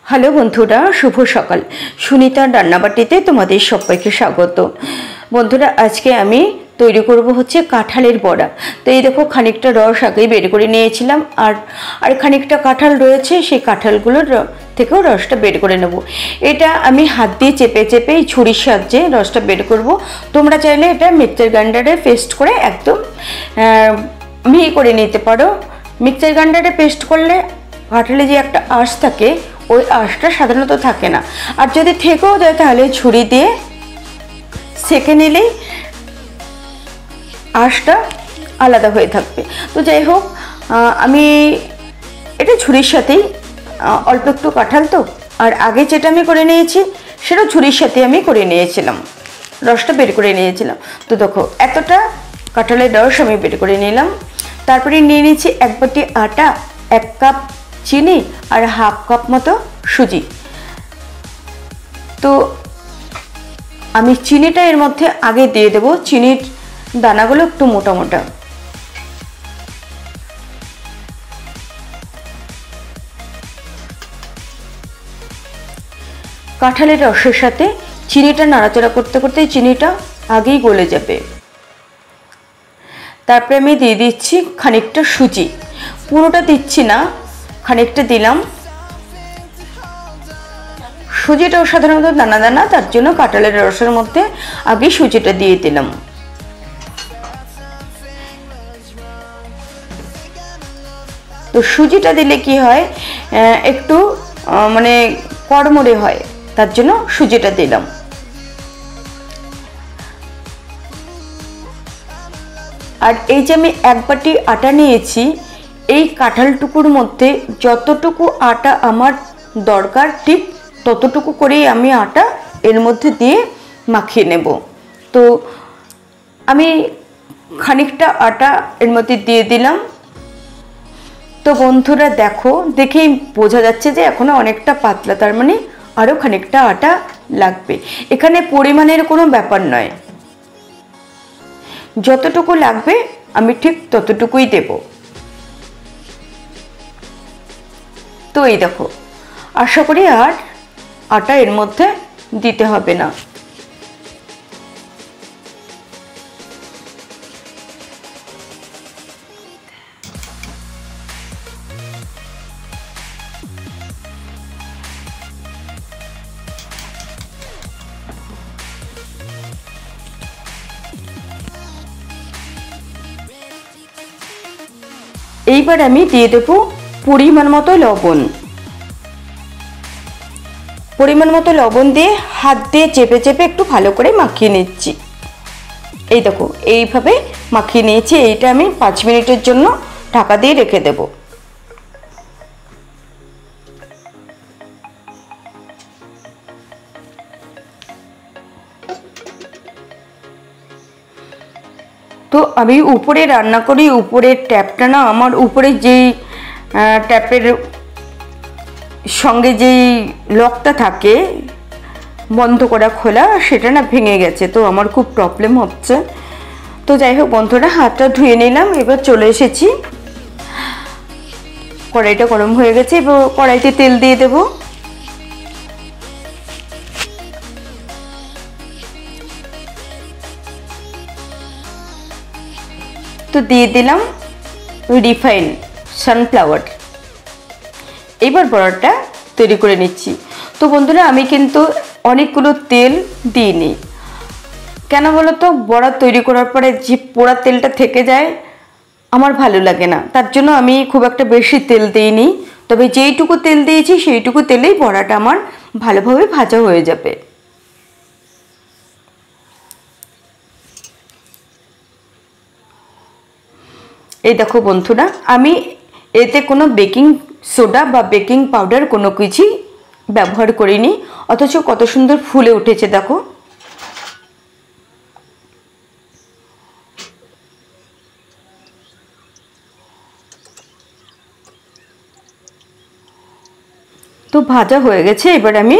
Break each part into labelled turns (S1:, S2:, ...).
S1: Hello বন্ধুরা, শুভ সকাল। সুনিতার রান্নাবাটিতে তোমাদের সবাইকে স্বাগত। বন্ধুরা, আজকে আমি তৈরি করব হচ্ছে কাঁঠালের বড়া। তো এই দেখো, খানিকটা রস আগেই বের করে নিয়েছিলাম, আর খানিকটা কাঁঠাল রয়েছে, সেই কাঁঠালগুলোর থেকেও রসটা বের করে নেব। এটা আমি হাত দিয়ে চেপে চেপে ছুরির সাহায্যে রসটা বের করব। তোমরা চাইলে এটা মিক্সার গ্রাইন্ডারে পেস্ট করে একদম মিহি করে নিতে পারো। মিক্সার গ্রাইন্ডারে পেস্ট করলে কাঁঠালে যে একটা আঁশ থাকে, ওই আঁশটা সাধারণত থাকে না। আর যদি থেকেও যায় তাহলে ছুরি দিয়ে সেঁকে নিলেই আঁশটা আলাদা হয়ে থাকবে। তো যাই হোক, আমি এটা ছুরির সাথেই অল্প একটু কাঁঠাল তো, আর আগে যেটা আমি করে নিয়েছি সেটা ছুরির সাথে আমি করে নিয়েছিলাম, রসটা বের করে নিয়েছিলাম। তো দেখো, এতটা কাঁঠালের রস আমি বের করে নিলাম। তারপরে নিয়ে নিয়েছি 1 বাটি আটা, 1 কাপ চিনি আর হাফ কাপ মতো সুজি। তো আমি চিনিটা এর মধ্যে আগে দিয়ে দেবো। চিনির দানাগুলো একটু মোটা মোটা। কাঁঠালের রসের সাথে চিনিটা নাড়াচাড়া করতে করতে চিনিটা আগেই গলে যাবে। তারপরে আমি দিয়ে দিচ্ছি খানিকটা সুজি। পুরোটা দিচ্ছি না, খানিকটা দিলাম। সুজিটাও সাধারণত দানা দানা, তার জন্য কাঁঠালের রসের মধ্যে আগে সুজিটা দিয়ে দিলাম। তো সুজিটা দিলে কি হয়, একটু মানে কড়মড়ে হয়, তার জন্য সুজিটা দিলাম। আর এই যে আমি 1 বাটি আটা নিয়েছি, এই কাঁঠালটুকুর মধ্যে যতটুকু আটা আমার দরকার ঠিক ততটুকু করেই আমি আটা এর মধ্যে দিয়ে মাখিয়ে নেব। তো আমি খানিকটা আটা এর মধ্যে দিয়ে দিলাম। তো বন্ধুরা দেখো, দেখেই বোঝা যাচ্ছে যে এখনো অনেকটা পাতলা, তার মানে আরও খানিকটা আটা লাগবে। এখানে পরিমাণের কোনো ব্যাপার নয়, যতটুকু লাগবে আমি ঠিক ততটুকুই দেব। তো এই দেখো, আশা করি আর আটা এর মধ্যে দিতে হবে না। এইবার আমি দিয়ে দেব পরিমাণ মতো লবণ। পরিমাণ মতো লবণ দিয়ে হাত দিয়ে চেপে চেপে একটু ভালো করে মাখিয়ে নিচ্ছি। এই দেখো, এইভাবে মাখিয়ে নিয়েছি। এইটা আমি 5 মিনিটের জন্য ঢাকা দিয়ে রেখে দেব। তো আমি উপরে রান্না করি, উপরের ট্যাপটা না, আমার উপরে যেই ট্যাপের সঙ্গে যেই লকটা থাকে বন্ধ করা খোলা, সেটা না ভেঙে গেছে। তো আমার খুব প্রবলেম হচ্ছে। তো যাই হোক বন্ধুরা, হাতটা ধুয়ে নিলাম। এবার চলে এসেছি, কড়াইটা গরম হয়ে গেছে। এবার কড়াইতে তেল দিয়ে দেব। তো দিয়ে দিলাম রিফাইন সানফ্লাওয়ার। এবার বড়াটা তৈরি করে নিচ্ছি। তো বন্ধুরা, আমি কিন্তু অনেকগুলো তেল দিইনি। কেন বলো তো, বড়া তৈরি করার পরে যে পোড়া তেলটা থেকে যায়, আমার ভালো লাগে না। তার জন্য আমি খুব একটা বেশি তেল দিইনি। তবে যেইটুকু তেল দিয়েছি সেইটুকু তেলেই বড়াটা আমার ভালোভাবে ভাজা হয়ে যাবে। এই দেখো বন্ধুরা, আমি এতে কোনো বেকিং সোডা বা বেকিং পাউডার কোনো কিছুই ব্যবহার করিনি, অথচ কত সুন্দর ফুলে উঠেছে দেখো। তো ভাজা হয়ে গেছে। এবার আমি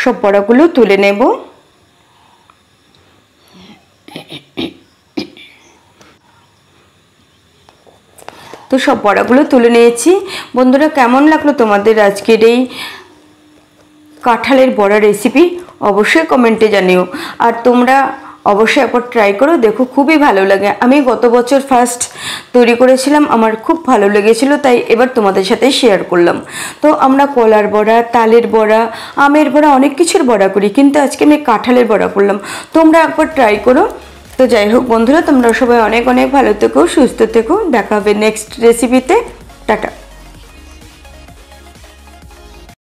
S1: সব বড়াগুলো তুলে নেব। তো সব বড়াগুলো তুলে নিয়েছি। বন্ধুরা, কেমন লাগলো তোমাদের আজকের এই কাঁঠালের বড়া রেসিপি অবশ্যই কমেন্টে জানিও। আর তোমরা অবশ্যই একবার ট্রাই করো, দেখো খুবই ভালো লাগে। আমি গত বছর ফার্স্ট তৈরি করেছিলাম, আমার খুব ভালো লেগেছিল, তাই এবার তোমাদের সাথে শেয়ার করলাম। তো আমরা কলার বড়া, তালের বড়া, আমের বড়া, অনেক কিছুর বড়া করি, কিন্তু আজকে আমি কাঁঠালের বড়া করলাম। তোমরা একবার ট্রাই করো। তো যাই হোক বন্ধুরা, তোমরা সবাই অনেক অনেক ভালো থেকো, সুস্থ থেকো। দেখা হবে নেক্সট রেসিপিতে। টাটা।